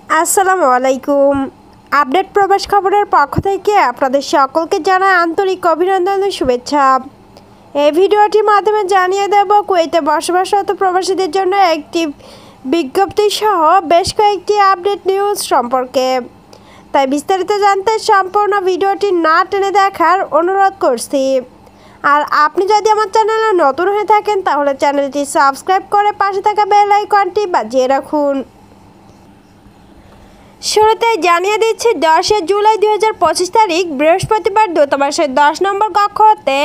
আসসালামু আলাইকুম। আপডেট প্রবাস খবরের পক্ষ থেকে আপনাদের সকলকে জানাই আন্তরিক অভিনন্দন ও শুভেচ্ছা। এই ভিডিওটির মাধ্যমে জানিয়ে দেব কুয়েতে বসবাসরত প্রবাসীদের জন্য একটি বিজ্ঞপ্তি সহ বেশ কয়েকটি আপডেট নিউজ সম্পর্কে। তাই বিস্তারিত জানতে সম্পূর্ণ ভিডিওটি না টেনে দেখার অনুরোধ করছি। আর আপনি যদি আমার চ্যানেলে নতুন হয়ে থাকেন তাহলে চ্যানেলটি সাবস্ক্রাইব করে পাশে থাকা বেল আইকনটি বাজিয়ে রাখুন। শুরুতেই জানিয়ে দিচ্ছি 10 জুলাই 2025 তারিখ বৃহস্পতিবার দূতাবাসের 10 নম্বর কক্ষ হতে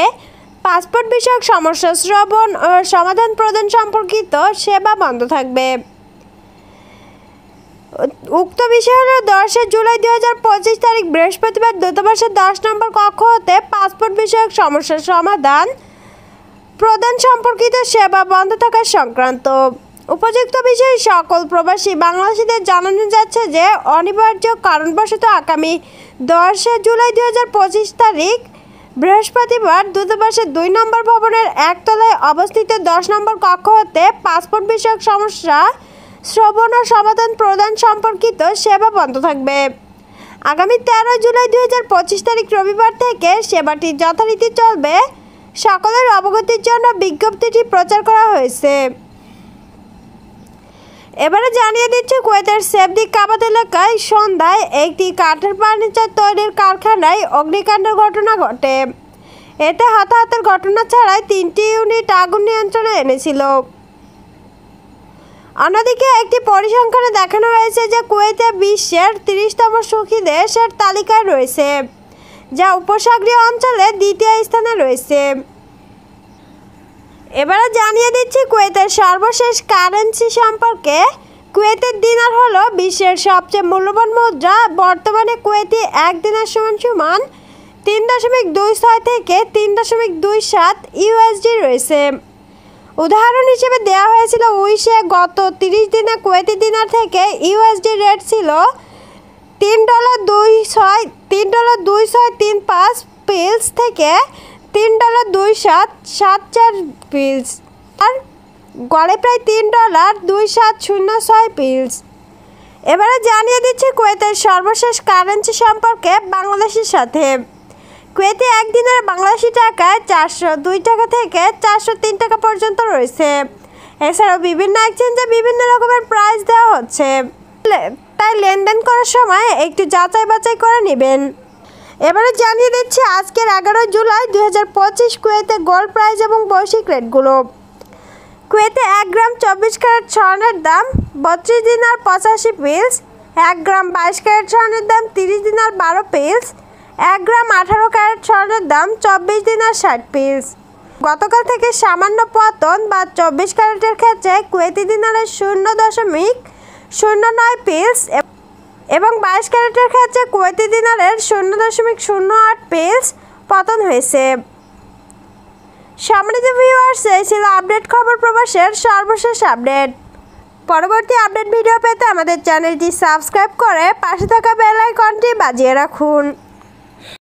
পাসপোর্ট বিষয়ক সমস্যা শ্রবণ ও সমাধান প্রদান সম্পর্কিত সেবা বন্ধ থাকবে। উক্ত বিষয় হল 10 জুলাই 2025 তারিখ বৃহস্পতিবার দূতাবাসের 10 নম্বর কক্ষ হতে পাসপোর্ট বিষয়ক সমস্যার সমাধান প্রদান সম্পর্কিত সেবা বন্ধ থাকার সংক্রান্ত। উপযুক্ত বিষয়ে সকল প্রবাসী বাংলাদেশিদের জানানো যাচ্ছে যে অনিবার্য কারণবশত আগামী 10 জুলাই 2025 তারিখ বৃহস্পতিবার দূতাবাসের 2 নম্বর ভবনের একতলায় অবস্থিত 10 নম্বর কক্ষ হতে পাসপোর্ট বিষয়ক সমস্যা শ্রবণ ও সমাধান প্রদান সম্পর্কিত সেবা বন্ধ থাকবে। আগামী 13 জুলাই 2025 তারিখ রবিবার থেকে সেবাটি যথারীতি চলবে। সকলের অবগতির জন্য বিজ্ঞপ্তিটি প্রচার করা হয়েছে। এবারে জানিয়ে দিচ্ছে কুয়েতের সেফদি কাবাত এলাকায় সন্ধ্যায় একটি কাঠের ফার্নিচার তৈরির কারখানায় অগ্নিকাণ্ডের ঘটনা ঘটে। এতে হতাহতের ঘটনা ছাড়াই 3টি ইউনিট আগুন নিয়ন্ত্রণে এনেছিল। অন্যদিকে একটি পরিসংখ্যানে দেখানো হয়েছে যে কুয়েতে বিশ্বের 30তম সুখী দেশের তালিকায় রয়েছে, যা উপসাগরীয় অঞ্চলে দ্বিতীয় স্থানে রয়েছে। এবারে জানিয়ে দিচ্ছি কুয়েতের সর্বশেষ কারেন্সি সম্পর্কে। কুয়েতের দিনার হলো বিশ্বের সবচেয়ে মূল্যবান মুদ্রা। বর্তমানে কুয়েতি 1 দিনার সমান 3.26 থেকে 3.27 ইউএসডি রয়েছে। উদাহরণ হিসেবে দেওয়া হয়েছিল উইশে গত 30 দিনে কুয়েতি দিনার থেকে ইউএসডি রেট ছিল $3.2635 পিলস থেকে $3.2774 পিলস, আর গড়ে প্রায় $3.2706 পিলস। এবারে জানিয়ে দিচ্ছি কুয়েতের সর্বশেষ কারেন্সি সম্পর্কে বাংলাদেশের সাথে। কুয়েতে একদিনের বাংলাদেশি টাকায় 402 টাকা থেকে 403 টাকা পর্যন্ত রয়েছে। এছাড়াও বিভিন্ন এক্সচেঞ্জে বিভিন্ন রকমের প্রাইস দেওয়া হচ্ছে, তাই লেনদেন করার সময় একটু যাচাই বাছাই করে নেবেন। এবারে জানিয়ে দিচ্ছি আজকের 11 জুলাই 2025 কুয়েতে গোল্ড প্রাইস এবং বৈশ্বিক রেটগুলো। কুয়েতে 1 গ্রাম 24 ক্যারেট স্বর্ণের দাম 32 দিনার 85 পিলস, 1 গ্রাম 22 ক্যারেট স্বর্ণের দাম 30 দিনার 12 পিলস, 1 গ্রাম 18 ক্যারেট স্বর্ণের দাম 24 দিনার 60 পিলস। গতকাল থেকে সামান্য পতন বা 24 ক্যারেটের ক্ষেত্রে কুয়েতি দিনারের 0.09 পিলস এবং 22 ক্যারেটের ক্ষেত্রে কুয়েতি দিনারের 0.08 পিলস পতন হয়েছে। সম্মানিত ভিউয়ার্স, এই ছিল আপডেট খবর প্রবাসের সর্বশেষ আপডেট। পরবর্তী আপডেট ভিডিও পেতে আমাদের চ্যানেলটি সাবস্ক্রাইব করে পাশে থাকা বেল আইকনটি বাজিয়ে রাখুন।